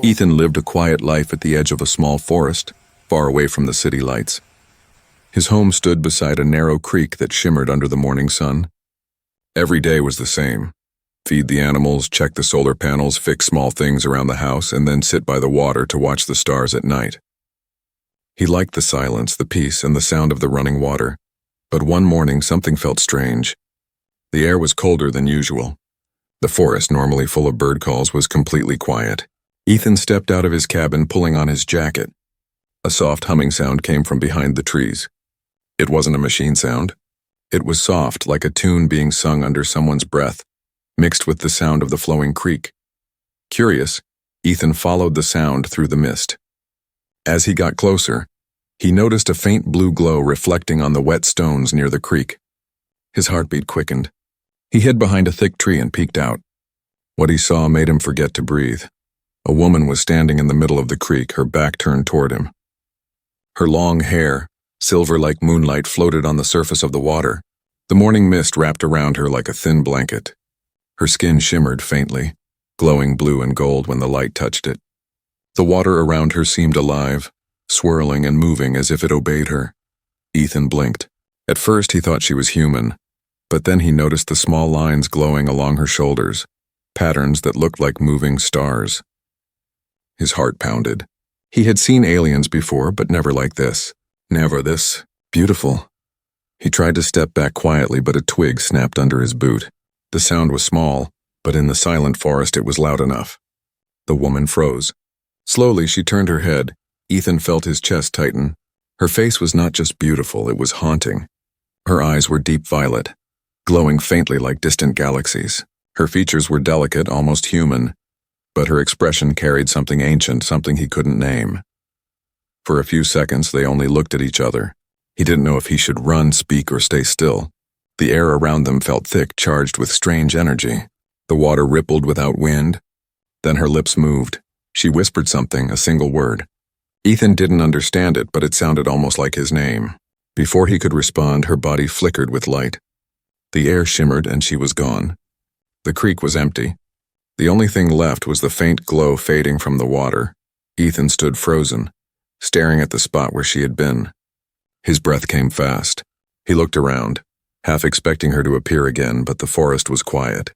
Ethan lived a quiet life at the edge of a small forest, far away from the city lights. His home stood beside a narrow creek that shimmered under the morning sun. Every day was the same. Feed the animals, check the solar panels, fix small things around the house, and then sit by the water to watch the stars at night. He liked the silence, the peace, and the sound of the running water. But one morning something felt strange. The air was colder than usual. The forest, normally full of bird calls, was completely quiet. Ethan stepped out of his cabin, pulling on his jacket. A soft humming sound came from behind the trees. It wasn't a machine sound. It was soft, like a tune being sung under someone's breath, mixed with the sound of the flowing creek. Curious, Ethan followed the sound through the mist. As he got closer, he noticed a faint blue glow reflecting on the wet stones near the creek. His heartbeat quickened. He hid behind a thick tree and peeked out. What he saw made him forget to breathe. A woman was standing in the middle of the creek, her back turned toward him. Her long hair, silver like moonlight, floated on the surface of the water. The morning mist wrapped around her like a thin blanket. Her skin shimmered faintly, glowing blue and gold when the light touched it. The water around her seemed alive, swirling and moving as if it obeyed her. Ethan blinked. At first he thought she was human, but then he noticed the small lines glowing along her shoulders, patterns that looked like moving stars. His heart pounded. He had seen aliens before, but never like this. Never this beautiful. He tried to step back quietly, but a twig snapped under his boot. The sound was small, but in the silent forest it was loud enough. The woman froze. Slowly she turned her head. Ethan felt his chest tighten. Her face was not just beautiful, it was haunting. Her eyes were deep violet, glowing faintly like distant galaxies. Her features were delicate, almost human, but her expression carried something ancient, something he couldn't name. For a few seconds they only looked at each other. He didn't know if he should run, speak, or stay still. The air around them felt thick, charged with strange energy. The water rippled without wind. Then her lips moved. She whispered something, a single word. Ethan didn't understand it, but it sounded almost like his name. Before he could respond, her body flickered with light. The air shimmered and she was gone. The creek was empty. The only thing left was the faint glow fading from the water. Ethan stood frozen, staring at the spot where she had been. His breath came fast. He looked around, half expecting her to appear again, but the forest was quiet.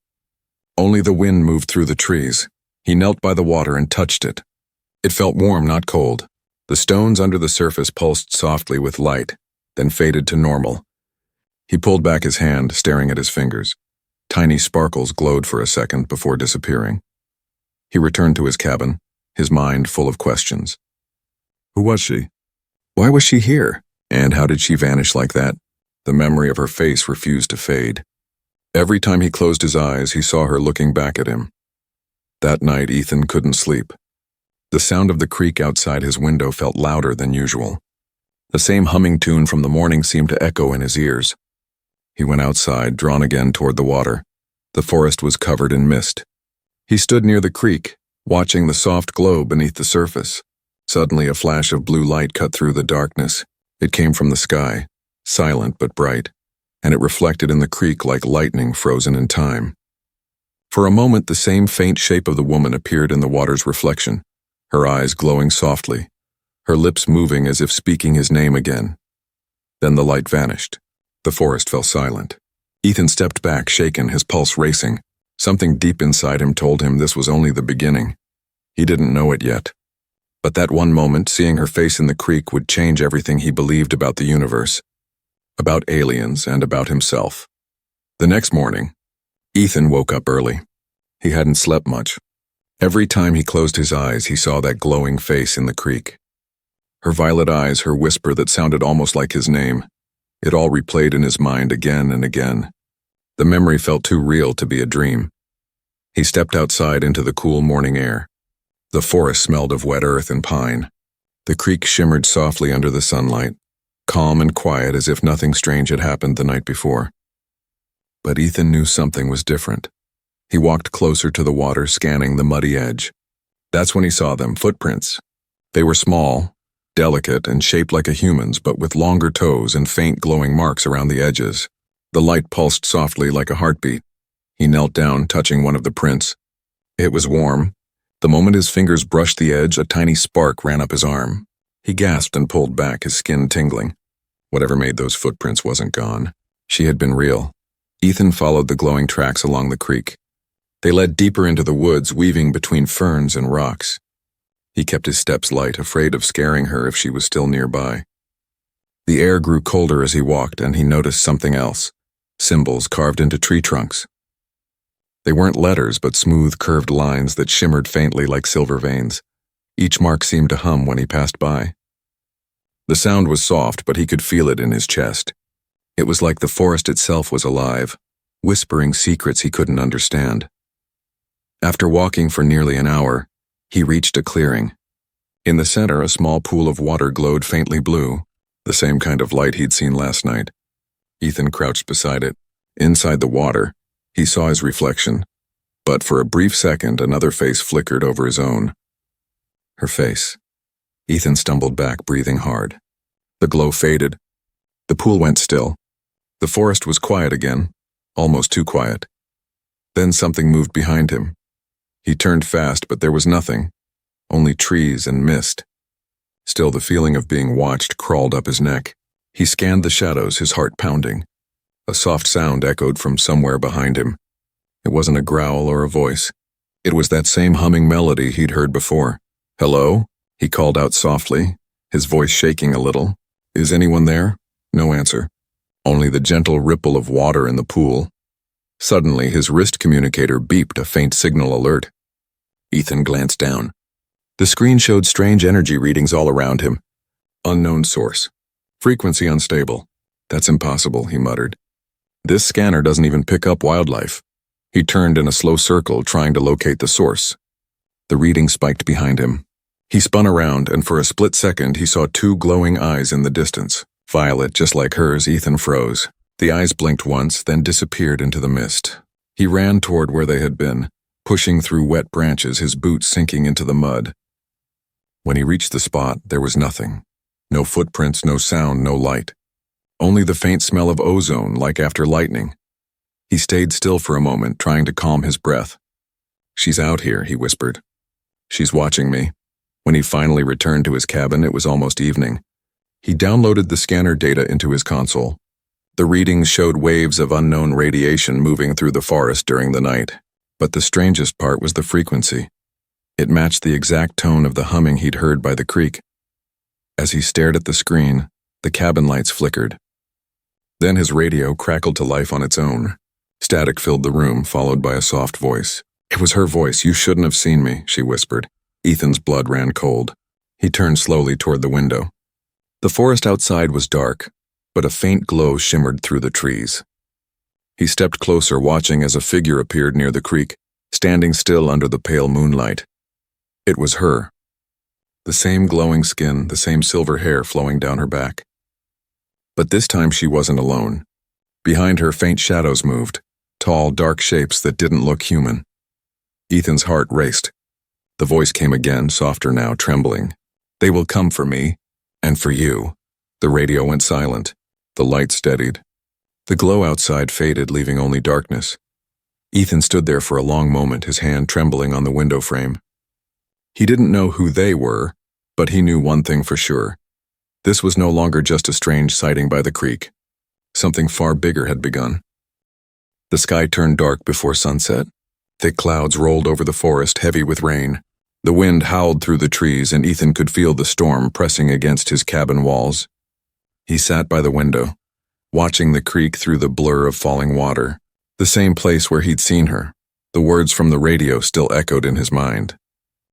Only the wind moved through the trees. He knelt by the water and touched it. It felt warm, not cold. The stones under the surface pulsed softly with light, then faded to normal. He pulled back his hand, staring at his fingers. Tiny sparkles glowed for a second before disappearing. He returned to his cabin, his mind full of questions. Who was she? Why was she here? And how did she vanish like that? The memory of her face refused to fade. Every time he closed his eyes, he saw her looking back at him. That night, Ethan couldn't sleep. The sound of the creek outside his window felt louder than usual. The same humming tune from the morning seemed to echo in his ears. He went outside, drawn again toward the water. The forest was covered in mist. He stood near the creek, watching the soft glow beneath the surface. Suddenly, a flash of blue light cut through the darkness. It came from the sky, silent but bright, and it reflected in the creek like lightning frozen in time. For a moment, the same faint shape of the woman appeared in the water's reflection, her eyes glowing softly, her lips moving as if speaking his name again. Then the light vanished. The forest fell silent. Ethan stepped back, shaken, his pulse racing. Something deep inside him told him this was only the beginning. He didn't know it yet. But that one moment, seeing her face in the creek, would change everything he believed about the universe, about aliens, and about himself. The next morning, Ethan woke up early. He hadn't slept much. Every time he closed his eyes, he saw that glowing face in the creek. Her violet eyes, her whisper that sounded almost like his name. It all replayed in his mind again and again. The memory felt too real to be a dream. He stepped outside into the cool morning air. The forest smelled of wet earth and pine. The creek shimmered softly under the sunlight, calm and quiet as if nothing strange had happened the night before. But Ethan knew something was different. He walked closer to the water, scanning the muddy edge. That's when he saw them, footprints. They were small, delicate, and shaped like a human's, but with longer toes and faint glowing marks around the edges. The light pulsed softly like a heartbeat. He knelt down, touching one of the prints. It was warm, The moment his fingers brushed the edge, a tiny spark ran up his arm. He gasped and pulled back, his skin tingling. Whatever made those footprints wasn't gone. She had been real. Ethan followed the glowing tracks along the creek. They led deeper into the woods, weaving between ferns and rocks. He kept his steps light, afraid of scaring her if she was still nearby. The air grew colder as he walked, and he noticed something else. Symbols carved into tree trunks. They weren't letters, but smooth, curved lines that shimmered faintly like silver veins. Each mark seemed to hum when he passed by. The sound was soft, but he could feel it in his chest. It was like the forest itself was alive, whispering secrets he couldn't understand. After walking for nearly an hour, he reached a clearing. In the center, a small pool of water glowed faintly blue, the same kind of light he'd seen last night. Ethan crouched beside it. Inside the water, he saw his reflection, but for a brief second, another face flickered over his own. Her face. Ethan stumbled back, breathing hard. The glow faded. The pool went still. The forest was quiet again, almost too quiet. Then something moved behind him. He turned fast, but there was nothing, only trees and mist. Still, the feeling of being watched crawled up his neck. He scanned the shadows, his heart pounding. A soft sound echoed from somewhere behind him. It wasn't a growl or a voice. It was that same humming melody he'd heard before. "Hello?" he called out softly, his voice shaking a little. "Is anyone there?" No answer. Only the gentle ripple of water in the pool. Suddenly, his wrist communicator beeped, a faint signal alert. Ethan glanced down. The screen showed strange energy readings all around him. Unknown source. Frequency unstable. "That's impossible," he muttered. "This scanner doesn't even pick up wildlife." He turned in a slow circle, trying to locate the source. The reading spiked behind him. He spun around, and for a split second, he saw two glowing eyes in the distance. Violet, just like hers. Ethan froze. The eyes blinked once, then disappeared into the mist. He ran toward where they had been, pushing through wet branches, his boots sinking into the mud. When he reached the spot, there was nothing. No footprints, no sound, no light. Only the faint smell of ozone, like after lightning. He stayed still for a moment, trying to calm his breath. "She's out here," he whispered. "She's watching me." When he finally returned to his cabin, it was almost evening. He downloaded the scanner data into his console. The readings showed waves of unknown radiation moving through the forest during the night. But the strangest part was the frequency. It matched the exact tone of the humming he'd heard by the creek. As he stared at the screen, the cabin lights flickered. Then his radio crackled to life on its own. Static filled the room, followed by a soft voice. It was her voice. "You shouldn't have seen me," she whispered. Ethan's blood ran cold. He turned slowly toward the window. The forest outside was dark, but a faint glow shimmered through the trees. He stepped closer, watching as a figure appeared near the creek, standing still under the pale moonlight. It was her. The same glowing skin, the same silver hair flowing down her back. But this time she wasn't alone. Behind her, faint shadows moved, tall, dark shapes that didn't look human. Ethan's heart raced. The voice came again, softer now, trembling. "They will come for me, and for you." The radio went silent. The light steadied. The glow outside faded, leaving only darkness. Ethan stood there for a long moment, his hand trembling on the window frame. He didn't know who they were, but he knew one thing for sure. This was no longer just a strange sighting by the creek. Something far bigger had begun. The sky turned dark before sunset. Thick clouds rolled over the forest, heavy with rain. The wind howled through the trees, and Ethan could feel the storm pressing against his cabin walls. He sat by the window, watching the creek through the blur of falling water. The same place where he'd seen her. The words from the radio still echoed in his mind.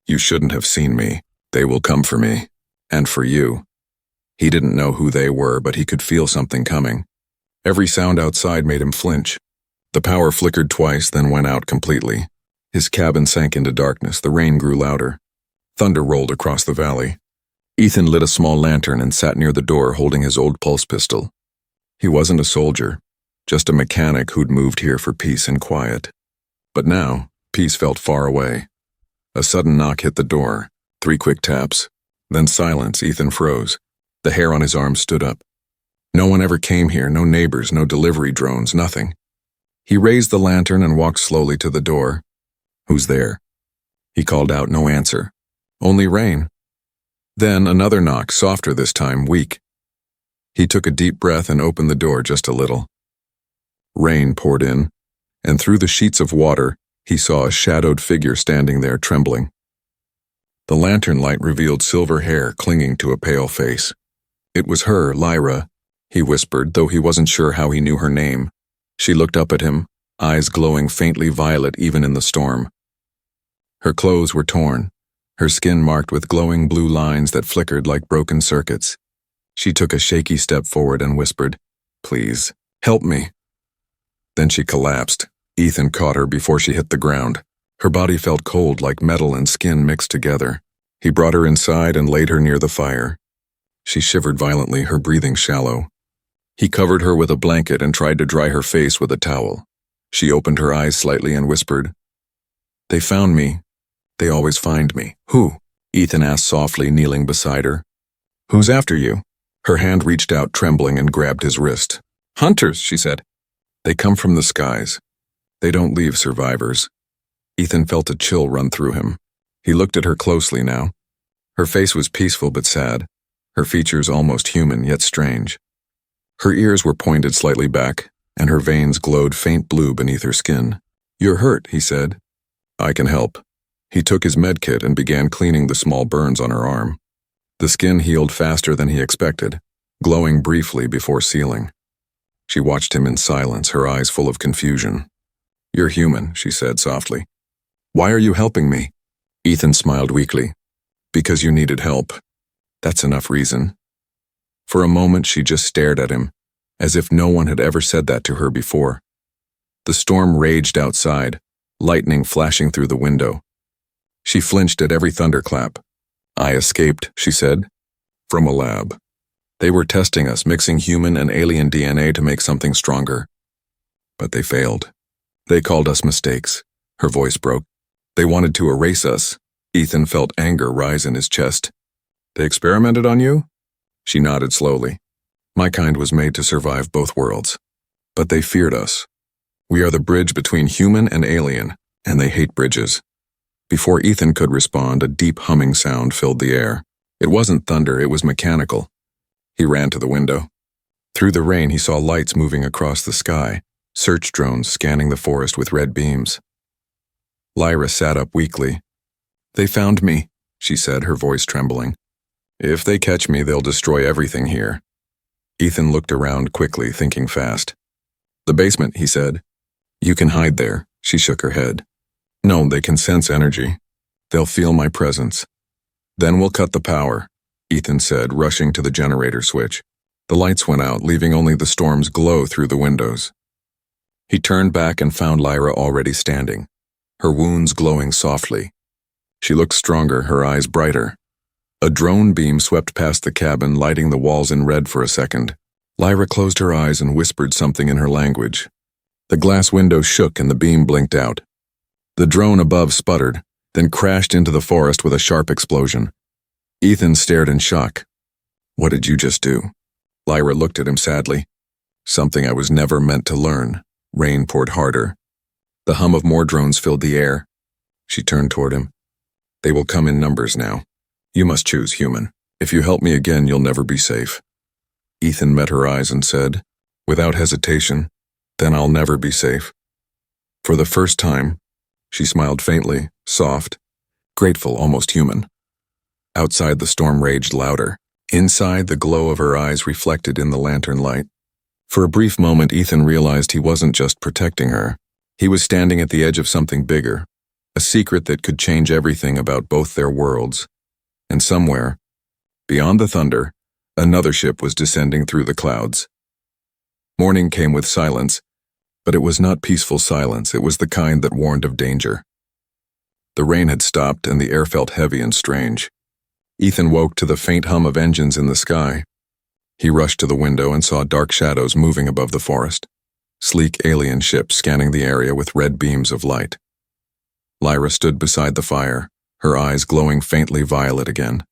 "You shouldn't have seen me. They will come for me. And for you." He didn't know who they were, but he could feel something coming. Every sound outside made him flinch. The power flickered twice, then went out completely. His cabin sank into darkness. The rain grew louder. Thunder rolled across the valley. Ethan lit a small lantern and sat near the door, holding his old pulse pistol. He wasn't a soldier, just a mechanic who'd moved here for peace and quiet. But now, peace felt far away. A sudden knock hit the door, 3 quick taps. Then silence. Ethan froze. The hair on his arm stood up. No one ever came here, no neighbors, no delivery drones, nothing. He raised the lantern and walked slowly to the door. "Who's there?" He called out, no answer. Only rain. Then another knock, softer this time, weak. He took a deep breath and opened the door just a little. Rain poured in, and through the sheets of water, he saw a shadowed figure standing there, trembling. The lantern light revealed silver hair clinging to a pale face. It was her, Lyra, he whispered, though he wasn't sure how he knew her name. She looked up at him, eyes glowing faintly violet even in the storm. Her clothes were torn, her skin marked with glowing blue lines that flickered like broken circuits. She took a shaky step forward and whispered, "Please, help me." Then she collapsed. Ethan caught her before she hit the ground. Her body felt cold, like metal and skin mixed together. He brought her inside and laid her near the fire. She shivered violently, her breathing shallow. He covered her with a blanket and tried to dry her face with a towel. She opened her eyes slightly and whispered, "They found me. They always find me." "Who?" Ethan asked softly, kneeling beside her. "Who's after you?" Her hand reached out, trembling, and grabbed his wrist. "Hunters," she said. "They come from the skies. They don't leave survivors." Ethan felt a chill run through him. He looked at her closely now. Her face was peaceful but sad, her features almost human yet strange. Her ears were pointed slightly back, and her veins glowed faint blue beneath her skin. "You're hurt," he said. "I can help." He took his med kit and began cleaning the small burns on her arm. The skin healed faster than he expected, glowing briefly before sealing. She watched him in silence, her eyes full of confusion. "You're human," she said softly. "Why are you helping me?" Ethan smiled weakly. "Because you needed help. That's enough reason." For a moment she just stared at him, as if no one had ever said that to her before. The storm raged outside, lightning flashing through the window. She flinched at every thunderclap. "I escaped," she said, "from a lab. They were testing us, mixing human and alien DNA to make something stronger. But they failed. They called us mistakes." Her voice broke. "They wanted to erase us." Ethan felt anger rise in his chest. "They experimented on you?" She nodded slowly. "My kind was made to survive both worlds. But they feared us. We are the bridge between human and alien, and they hate bridges." Before Ethan could respond, a deep humming sound filled the air. It wasn't thunder, it was mechanical. He ran to the window. Through the rain, he saw lights moving across the sky, search drones scanning the forest with red beams. Lyra sat up weakly. "They found me," she said, her voice trembling. "If they catch me, they'll destroy everything here." Ethan looked around quickly, thinking fast. "The basement," he said. "You can hide there." She shook her head. "No, they can sense energy. They'll feel my presence. Then we'll cut the power," Ethan said, rushing to the generator switch. The lights went out, leaving only the storm's glow through the windows. He turned back and found Lyra already standing, her wounds glowing softly. She looked stronger, her eyes brighter. A drone beam swept past the cabin, lighting the walls in red for a second. Lyra closed her eyes and whispered something in her language. The glass window shook and the beam blinked out. The drone above sputtered, then crashed into the forest with a sharp explosion. Ethan stared in shock. "What did you just do?" Lyra looked at him sadly. "Something I was never meant to learn." Rain poured harder. The hum of more drones filled the air. She turned toward him. "They will come in numbers now. You must choose, human. If you help me again, you'll never be safe." Ethan met her eyes and said, without hesitation, "Then I'll never be safe." For the first time, she smiled faintly, soft, grateful, almost human. Outside, the storm raged louder. Inside, the glow of her eyes reflected in the lantern light. For a brief moment, Ethan realized he wasn't just protecting her. He was standing at the edge of something bigger, a secret that could change everything about both their worlds. And somewhere, beyond the thunder, another ship was descending through the clouds. Morning came with silence, but it was not peaceful silence, it was the kind that warned of danger. The rain had stopped and the air felt heavy and strange. Ethan woke to the faint hum of engines in the sky. He rushed to the window and saw dark shadows moving above the forest, sleek alien ships scanning the area with red beams of light. Lyra stood beside the fire, her eyes glowing faintly violet again.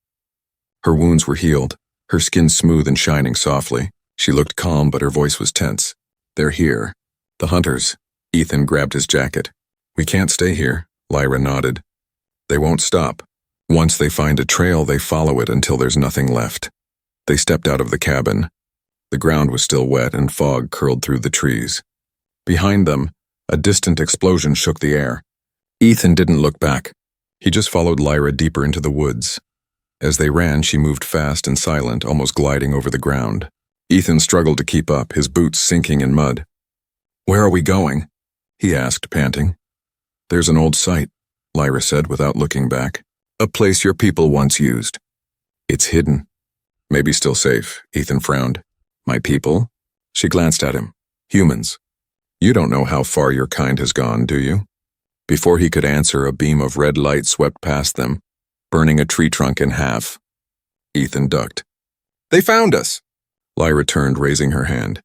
Her wounds were healed, her skin smooth and shining softly. She looked calm, but her voice was tense. "They're here. The hunters." Ethan grabbed his jacket. "We can't stay here," Lyra nodded. They won't stop. Once they find a trail, they follow it until there's nothing left. They stepped out of the cabin. The ground was still wet and fog curled through the trees. Behind them, a distant explosion shook the air. Ethan didn't look back. He just followed Lyra deeper into the woods. As they ran, she moved fast and silent, almost gliding over the ground. Ethan struggled to keep up, his boots sinking in mud. "Where are we going?" he asked, panting. "There's an old site," Lyra said without looking back. "A place your people once used. It's hidden. Maybe still safe," Ethan frowned. "My people?" She glanced at him. "Humans. You don't know how far your kind has gone, do you?" Before he could answer, a beam of red light swept past them, burning a tree trunk in half. Ethan ducked. "They found us!" Lyra turned, raising her hand.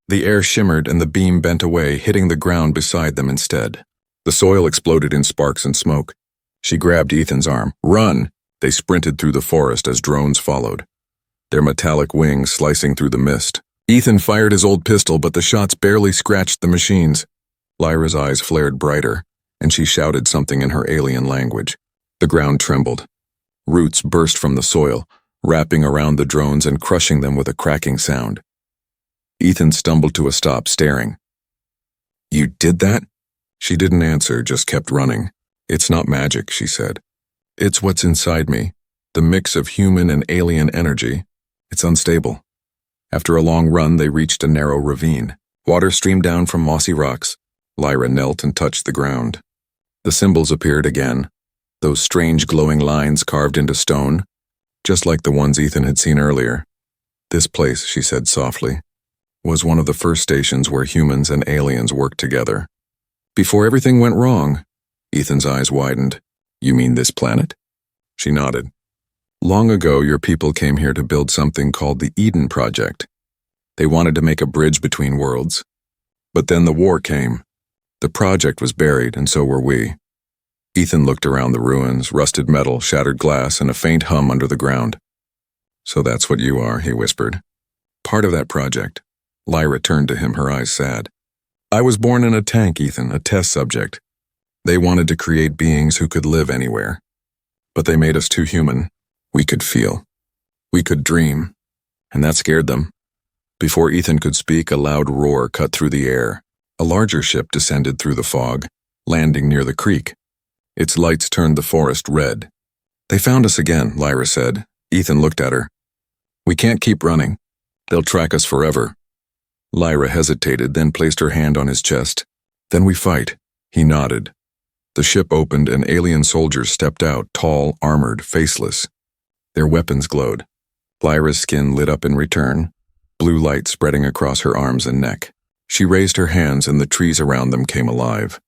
The air shimmered and the beam bent away, hitting the ground beside them instead. The soil exploded in sparks and smoke. She grabbed Ethan's arm. "Run!" They sprinted through the forest as drones followed, their metallic wings slicing through the mist. Ethan fired his old pistol, but the shots barely scratched the machines. Lyra's eyes flared brighter, and she shouted something in her alien language. The ground trembled. Roots burst from the soil, wrapping around the drones and crushing them with a cracking sound. Ethan stumbled to a stop, staring. "You did that?" She didn't answer, just kept running. "It's not magic," she said. "It's what's inside me, the mix of human and alien energy. It's unstable." After a long run, they reached a narrow ravine. Water streamed down from mossy rocks. Lyra knelt and touched the ground. The symbols appeared again, those strange glowing lines carved into stone, just like the ones Ethan had seen earlier. "This place," she said softly, "was one of the first stations where humans and aliens worked together. Before everything went wrong." Ethan's eyes widened. "You mean this planet?" She nodded. "Long ago, your people came here to build something called the Eden Project. They wanted to make a bridge between worlds. But then the war came. The project was buried, and so were we." Ethan looked around the ruins, rusted metal, shattered glass, and a faint hum under the ground. "So that's what you are," he whispered. "Part of that project." Lyra turned to him, her eyes sad. "I was born in a tank, Ethan, a test subject. They wanted to create beings who could live anywhere. But they made us too human. We could feel. We could dream. And that scared them." Before Ethan could speak, a loud roar cut through the air. A larger ship descended through the fog, landing near the creek. Its lights turned the forest red. "They found us again," Lyra said. Ethan looked at her. "We can't keep running. They'll track us forever." Lyra hesitated, then placed her hand on his chest. "Then we fight." He nodded. The ship opened and alien soldiers stepped out, tall, armored, faceless. Their weapons glowed. Lyra's skin lit up in return, blue light spreading across her arms and neck. She raised her hands and the trees around them came alive.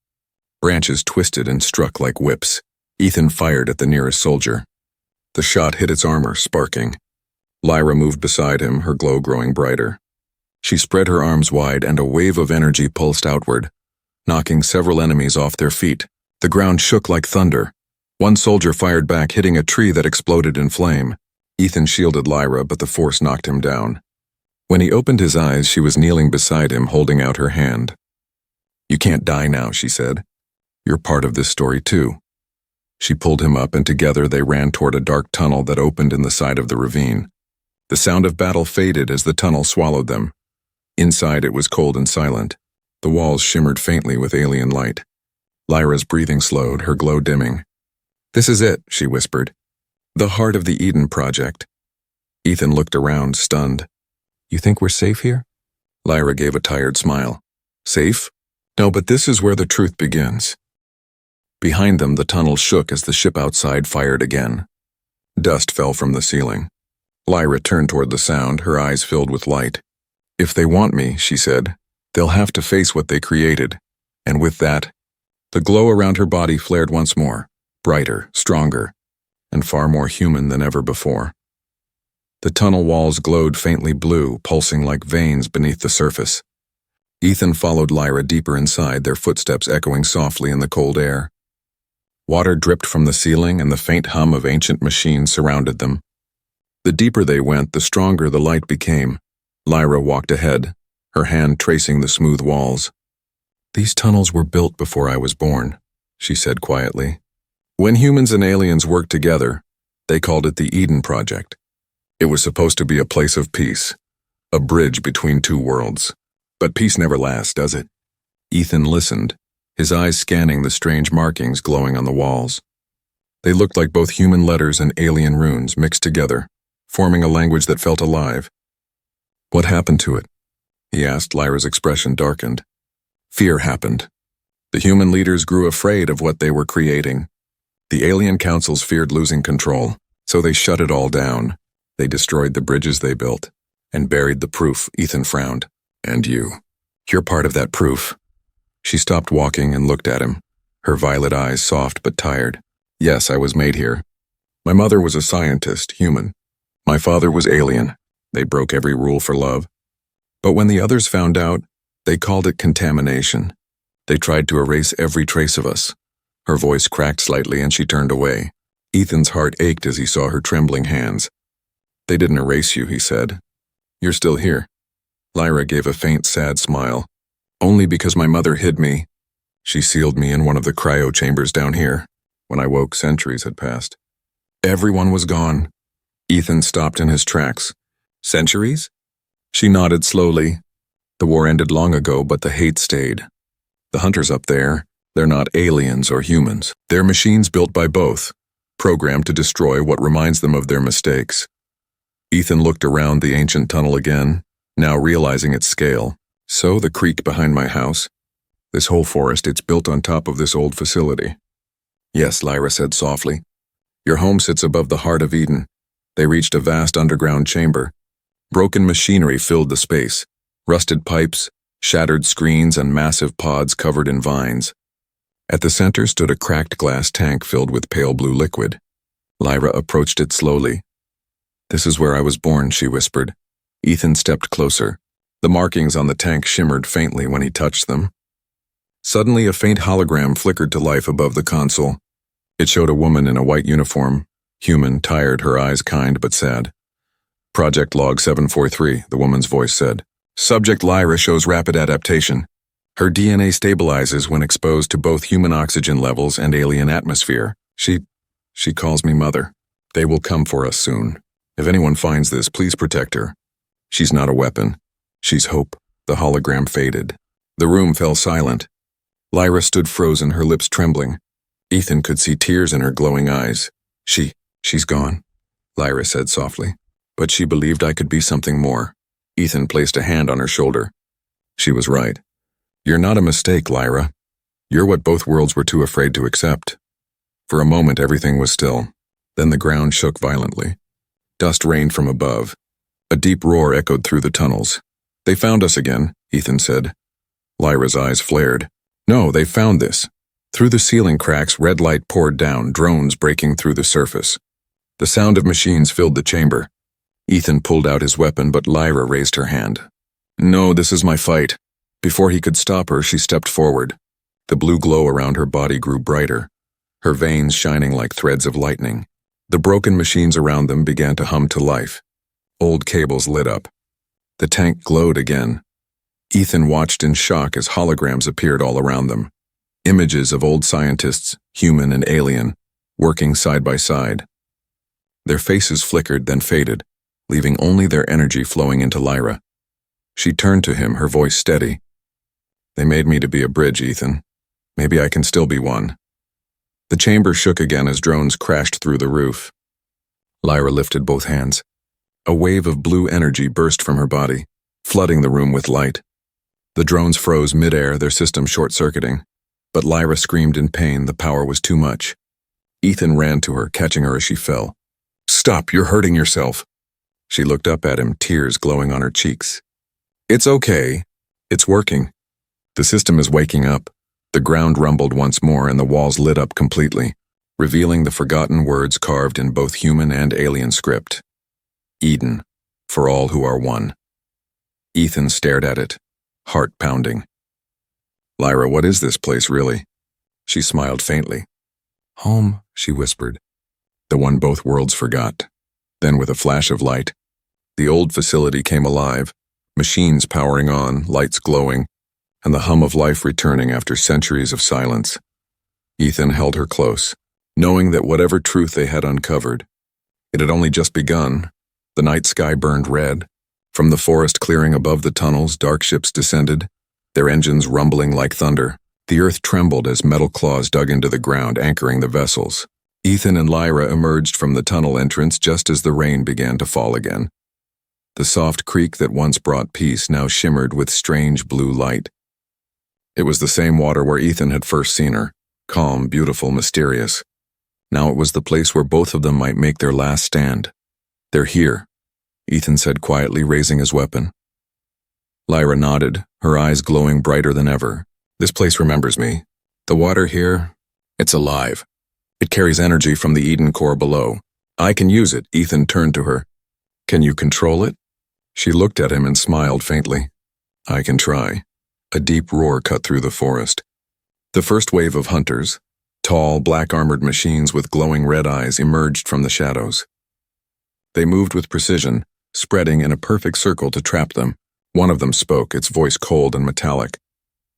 Branches twisted and struck like whips. Ethan fired at the nearest soldier. The shot hit its armor, sparking. Lyra moved beside him, her glow growing brighter. She spread her arms wide and a wave of energy pulsed outward, knocking several enemies off their feet. The ground shook like thunder. One soldier fired back, hitting a tree that exploded in flame. Ethan shielded Lyra, but the force knocked him down. When he opened his eyes, she was kneeling beside him, holding out her hand. "You can't die now," she said. "You're part of this story too." She pulled him up, and together they ran toward a dark tunnel that opened in the side of the ravine. The sound of battle faded as the tunnel swallowed them. Inside, it was cold and silent. The walls shimmered faintly with alien light. Lyra's breathing slowed, her glow dimming. "This is it," she whispered. "The heart of the Eden Project." Ethan looked around, stunned. "You think we're safe here?" Lyra gave a tired smile. "Safe? No, but this is where the truth begins." Behind them, the tunnel shook as the ship outside fired again. Dust fell from the ceiling. Lyra turned toward the sound, her eyes filled with light. "If they want me," she said, "they'll have to face what they created." And with that, the glow around her body flared once more, brighter, stronger, and far more human than ever before. The tunnel walls glowed faintly blue, pulsing like veins beneath the surface. Ethan followed Lyra deeper inside, their footsteps echoing softly in the cold air. Water dripped from the ceiling and the faint hum of ancient machines surrounded them. The deeper they went, the stronger the light became. Lyra walked ahead, her hand tracing the smooth walls. "These tunnels were built before I was born," she said quietly. When humans and aliens worked together, they called it the Eden Project. It was supposed to be a place of peace, a bridge between two worlds. But peace never lasts, does it? Ethan listened, his eyes scanning the strange markings glowing on the walls. They looked like both human letters and alien runes mixed together, forming a language that felt alive. What happened to it? He asked. Lyra's expression darkened. Fear happened. The human leaders grew afraid of what they were creating. The alien councils feared losing control, so they shut it all down. They destroyed the bridges they built and buried the proof. Ethan frowned. And you're part of that proof. She stopped walking and looked at him, her violet eyes soft but tired. Yes, I was made here. My mother was a scientist, human. My father was alien. They broke every rule for love. But when the others found out, they called it contamination. They tried to erase every trace of us. Her voice cracked slightly and she turned away. Ethan's heart ached as he saw her trembling hands. They didn't erase you, he said. You're still here. Lyra gave a faint, sad smile. Only because my mother hid me. She sealed me in one of the cryo chambers down here. When I woke, centuries had passed. Everyone was gone. Ethan stopped in his tracks. Centuries? She nodded slowly. The war ended long ago, but the hate stayed. The hunters up there, they're not aliens or humans. They're machines built by both, programmed to destroy what reminds them of their mistakes. Ethan looked around the ancient tunnel again, now realizing its scale. So the creek behind my house. This whole forest, it's built on top of this old facility. Yes, Lyra said softly. Your home sits above the heart of Eden. They reached a vast underground chamber. Broken machinery filled the space. Rusted pipes, shattered screens, and massive pods covered in vines. At the center stood a cracked glass tank filled with pale blue liquid. Lyra approached it slowly. This is where I was born, she whispered. Ethan stepped closer. The markings on the tank shimmered faintly when he touched them. Suddenly, a faint hologram flickered to life above the console. It showed a woman in a white uniform, human, tired, her eyes kind but sad. Project Log 743, the woman's voice said. Subject Lyra shows rapid adaptation. Her DNA stabilizes when exposed to both human oxygen levels and alien atmosphere. She calls me mother. They will come for us soon. If anyone finds this, please protect her. She's not a weapon. She's hope. The hologram faded. The room fell silent. Lyra stood frozen, her lips trembling. Ethan could see tears in her glowing eyes. She's gone, Lyra said softly. But she believed I could be something more. Ethan placed a hand on her shoulder. She was right. You're not a mistake, Lyra. You're what both worlds were too afraid to accept. For a moment, everything was still. Then the ground shook violently. Dust rained from above. A deep roar echoed through the tunnels. They found us again, Ethan said. Lyra's eyes flared. No, they found this. Through the ceiling cracks, red light poured down, drones breaking through the surface. The sound of machines filled the chamber. Ethan pulled out his weapon, but Lyra raised her hand. No, this is my fight. Before he could stop her, she stepped forward. The blue glow around her body grew brighter, her veins shining like threads of lightning. The broken machines around them began to hum to life. Old cables lit up. The tank glowed again. Ethan watched in shock as holograms appeared all around them. Images of old scientists, human and alien, working side by side. Their faces flickered, then faded, leaving only their energy flowing into Lyra. She turned to him, her voice steady. They made me to be a bridge, Ethan. Maybe I can still be one. The chamber shook again as drones crashed through the roof. Lyra lifted both hands. A wave of blue energy burst from her body, flooding the room with light. The drones froze midair, their system short-circuiting. But Lyra screamed in pain. The power was too much. Ethan ran to her, catching her as she fell. Stop, you're hurting yourself. She looked up at him, tears glowing on her cheeks. It's okay. It's working. The system is waking up. The ground rumbled once more and the walls lit up completely, revealing the forgotten words carved in both human and alien script. Eden, for all who are one. Ethan stared at it, heart pounding. Lyra, what is this place really? She smiled faintly. Home, she whispered. The one both worlds forgot. Then with a flash of light, the old facility came alive, machines powering on, lights glowing, and the hum of life returning after centuries of silence. Ethan held her close. knowing that whatever truth they had uncovered, it had only just begun. The night sky burned red. From the forest clearing above the tunnels, dark ships descended, their engines rumbling like thunder. The earth trembled as metal claws dug into the ground, anchoring the vessels. Ethan and Lyra emerged from the tunnel entrance just as the rain began to fall again. The soft creek that once brought peace now shimmered with strange blue light. It was the same water where Ethan had first seen her, calm, beautiful, mysterious. Now it was the place where both of them might make their last stand. "They're here," Ethan said quietly, raising his weapon. Lyra nodded, her eyes glowing brighter than ever. "This place remembers me. The water here, it's alive. It carries energy from the Eden core below. I can use it." Ethan turned to her. "Can you control it?" She looked at him and smiled faintly. "I can try." A deep roar cut through the forest. The first wave of hunters, tall, black-armored machines with glowing red eyes, emerged from the shadows. They moved with precision, spreading in a perfect circle to trap them. One of them spoke, its voice cold and metallic.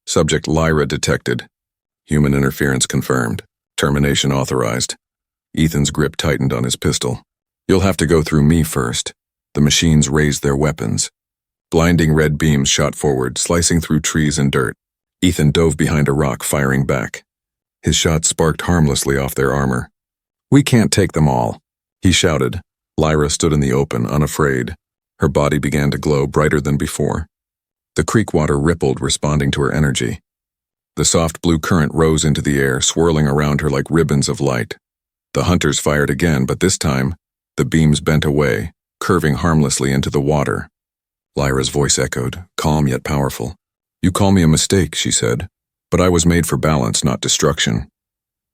Subject Lyra detected. Human interference confirmed. Termination authorized. Ethan's grip tightened on his pistol. "You'll have to go through me first." The machines raised their weapons. Blinding red beams shot forward, slicing through trees and dirt. Ethan dove behind a rock, firing back. His shots sparked harmlessly off their armor. "We can't take them all," he shouted. Lyra stood in the open, unafraid. Her body began to glow brighter than before. The creek water rippled, responding to her energy. The soft blue current rose into the air, swirling around her like ribbons of light. The hunters fired again, but this time, the beams bent away, curving harmlessly into the water. Lyra's voice echoed, calm yet powerful. "You call me a mistake," she said, "but I was made for balance, not destruction."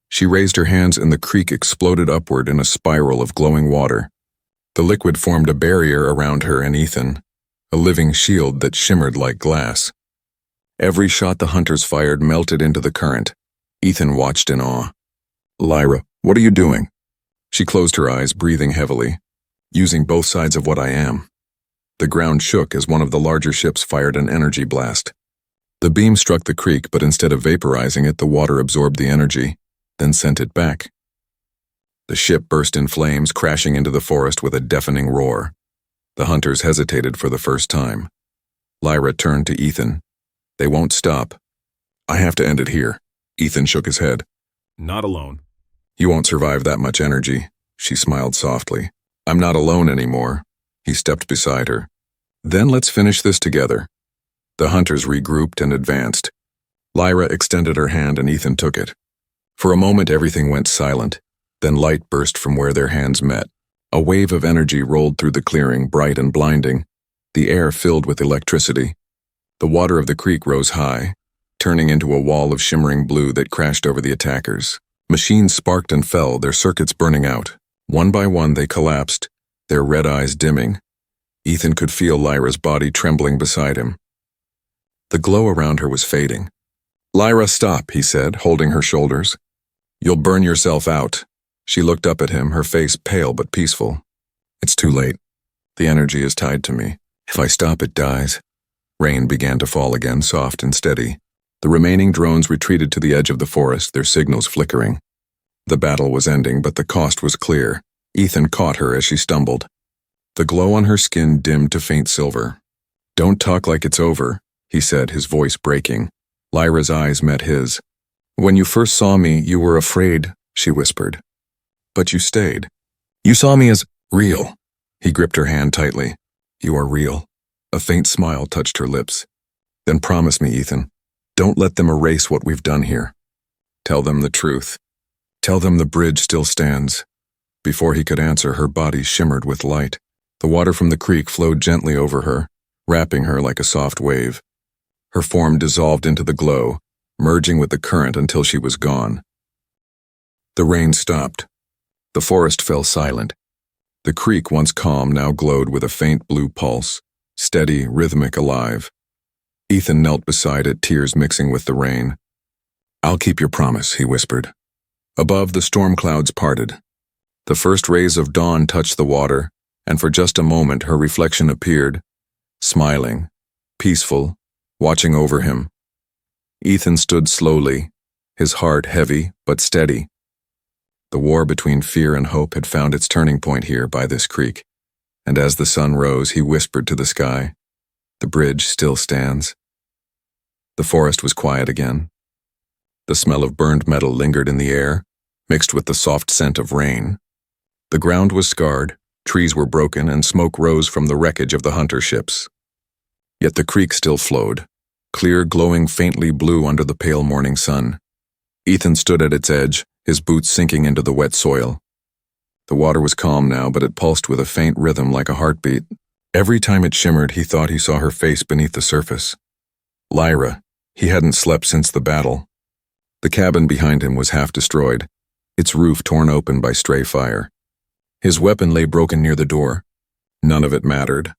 She raised her hands and the creek exploded upward in a spiral of glowing water. The liquid formed a barrier around her and Ethan, a living shield that shimmered like glass. Every shot the hunters fired melted into the current. Ethan watched in awe. "Lyra, what are you doing?" She closed her eyes, breathing heavily. "Using both sides of what I am." The ground shook as one of the larger ships fired an energy blast. The beam struck the creek, but instead of vaporizing it, the water absorbed the energy, then sent it back. The ship burst in flames, crashing into the forest with a deafening roar. The hunters hesitated for the first time. Lyra turned to Ethan. "They won't stop. I have to end it here." Ethan shook his head. "Not alone." "You won't survive that much energy," she smiled softly. "I'm not alone anymore." He stepped beside her. "Then let's finish this together." The hunters regrouped and advanced. Lyra extended her hand and Ethan took it. For a moment everything went silent, then light burst from where their hands met. A wave of energy rolled through the clearing, bright and blinding, the air filled with electricity. The water of the creek rose high, turning into a wall of shimmering blue that crashed over the attackers. Machines sparked and fell, their circuits burning out. One by one they collapsed, their red eyes dimming. Ethan could feel Lyra's body trembling beside him. The glow around her was fading. "Lyra, stop," he said, holding her shoulders. "You'll burn yourself out." She looked up at him, her face pale but peaceful. "It's too late. The energy is tied to me. If I stop, it dies." Rain began to fall again, soft and steady. The remaining drones retreated to the edge of the forest, their signals flickering. The battle was ending, but the cost was clear. Ethan caught her as she stumbled. The glow on her skin dimmed to faint silver. "Don't talk like it's over," he said, his voice breaking. Lyra's eyes met his. "When you first saw me, you were afraid," she whispered. "But you stayed. You saw me as real." He gripped her hand tightly. "You are real." A faint smile touched her lips. "Then promise me, Ethan. Don't let them erase what we've done here. Tell them the truth. Tell them the bridge still stands." Before he could answer, her body shimmered with light. The water from the creek flowed gently over her, wrapping her like a soft wave. Her form dissolved into the glow, merging with the current until she was gone. The rain stopped. The forest fell silent. The creek, once calm, now glowed with a faint blue pulse, steady, rhythmic, alive. Ethan knelt beside it, tears mixing with the rain. "I'll keep your promise," he whispered. Above, the storm clouds parted. The first rays of dawn touched the water, and for just a moment her reflection appeared, smiling, peaceful, watching over him. Ethan stood slowly, his heart heavy but steady. The war between fear and hope had found its turning point here by this creek, and as the sun rose, he whispered to the sky, "The bridge still stands." The forest was quiet again. The smell of burned metal lingered in the air, mixed with the soft scent of rain. The ground was scarred, trees were broken, and smoke rose from the wreckage of the hunter ships. Yet the creek still flowed, clear, glowing faintly blue under the pale morning sun. Ethan stood at its edge, his boots sinking into the wet soil. The water was calm now, but it pulsed with a faint rhythm like a heartbeat. Every time it shimmered, he thought he saw her face beneath the surface. Lyra. He hadn't slept since the battle. The cabin behind him was half destroyed, its roof torn open by stray fire. His weapon lay broken near the door. None of it mattered.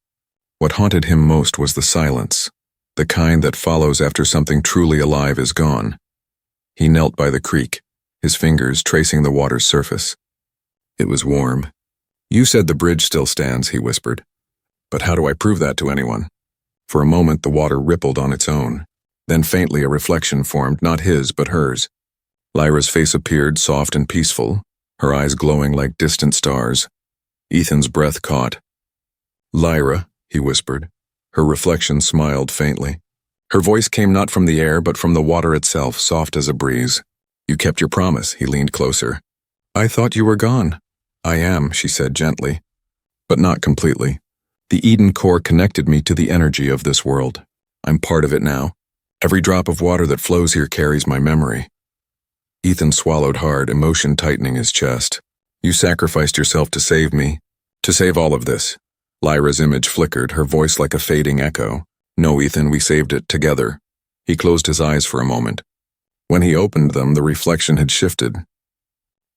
What haunted him most was the silence, the kind that follows after something truly alive is gone. He knelt by the creek, his fingers tracing the water's surface. It was warm. "You said the bridge still stands," he whispered. "But how do I prove that to anyone?" For a moment the water rippled on its own. Then faintly a reflection formed, not his, but hers. Lyra's face appeared, soft and peaceful, her eyes glowing like distant stars. Ethan's breath caught. "Lyra," he whispered. Her reflection smiled faintly. Her voice came not from the air, but from the water itself, soft as a breeze. "You kept your promise," he leaned closer. "I thought you were gone." "I am," she said gently. "But not completely. The Eden core connected me to the energy of this world. I'm part of it now. Every drop of water that flows here carries my memory." Ethan swallowed hard, emotion tightening his chest. "You sacrificed yourself to save me, to save all of this." Lyra's image flickered, her voice like a fading echo. "No, Ethan, we saved it together." He closed his eyes for a moment. When he opened them, the reflection had shifted.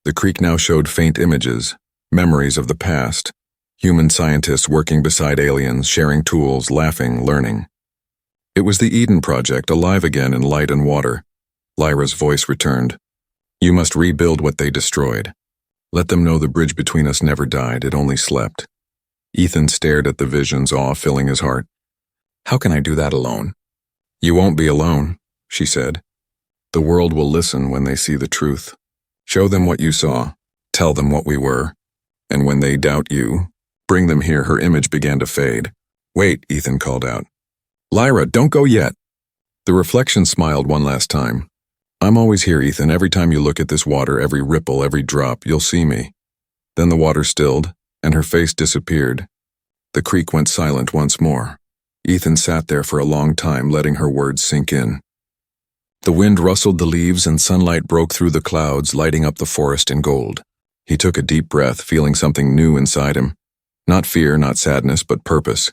The creek now showed faint images, memories of the past. Human scientists working beside aliens, sharing tools, laughing, learning. It was the Eden Project, alive again in light and water. Lyra's voice returned. "You must rebuild what they destroyed. Let them know the bridge between us never died, it only slept." Ethan stared at the visions, awe filling his heart. "How can I do that alone?" "You won't be alone," she said. "The world will listen when they see the truth. Show them what you saw. Tell them what we were. And when they doubt you, bring them here." Her image began to fade. "Wait," Ethan called out. "Lyra, don't go yet." The reflection smiled one last time. "I'm always here, Ethan. Every time you look at this water, every ripple, every drop, you'll see me." Then the water stilled, and her face disappeared. The creek went silent once more. Ethan sat there for a long time, letting her words sink in. The wind rustled the leaves and sunlight broke through the clouds, lighting up the forest in gold. He took a deep breath, feeling something new inside him. Not fear, not sadness, but purpose.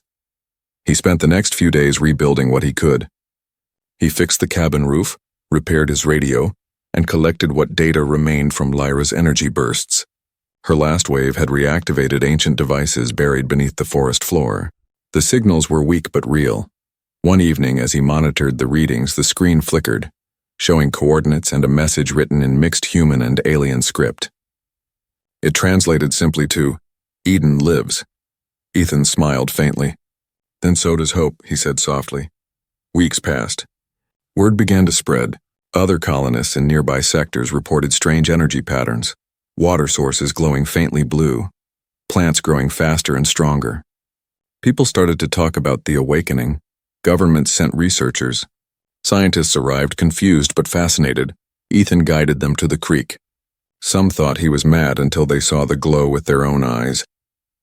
He spent the next few days rebuilding what he could. He fixed the cabin roof, repaired his radio, and collected what data remained from Lyra's energy bursts. Her last wave had reactivated ancient devices buried beneath the forest floor. The signals were weak but real. One evening, as he monitored the readings, the screen flickered, showing coordinates and a message written in mixed human and alien script. It translated simply to, "Eden lives." Ethan smiled faintly. "Then so does hope," he said softly. Weeks passed. Word began to spread. Other colonists in nearby sectors reported strange energy patterns, water sources glowing faintly blue, plants growing faster and stronger. People started to talk about the awakening. Governments sent researchers. Scientists arrived, confused but fascinated. Ethan guided them to the creek. Some thought he was mad until they saw the glow with their own eyes,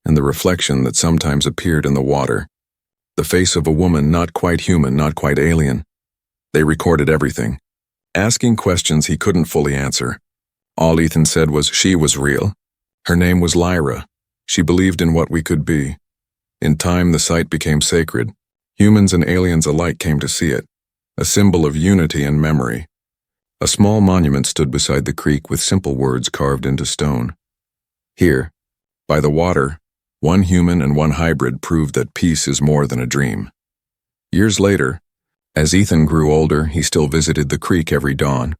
and the reflection that sometimes appeared in the water. The face of a woman, not quite human, not quite alien. They recorded everything, asking questions he couldn't fully answer. All Ethan said was she was real. Her name was Lyra. She believed in what we could be. In time, the site became sacred. Humans and aliens alike came to see it, a symbol of unity and memory. A small monument stood beside the creek with simple words carved into stone. Here, by the water, one human and one hybrid proved that peace is more than a dream. Years later, as Ethan grew older, he still visited the creek every dawn.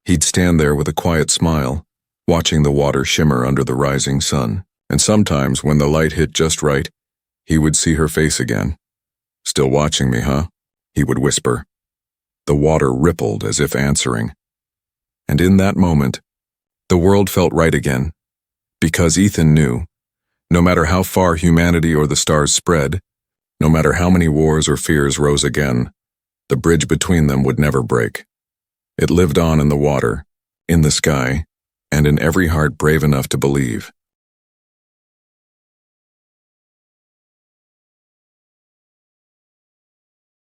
He'd stand there with a quiet smile, watching the water shimmer under the rising sun, and sometimes, when the light hit just right, he would see her face again. "Still watching me, huh?" he would whisper. The water rippled as if answering. And in that moment, The world felt right again, because Ethan knew, no matter how far humanity or the stars spread, no matter how many wars or fears rose again, the bridge between them would never break. It lived on in the water, in the sky, and in every heart brave enough to believe.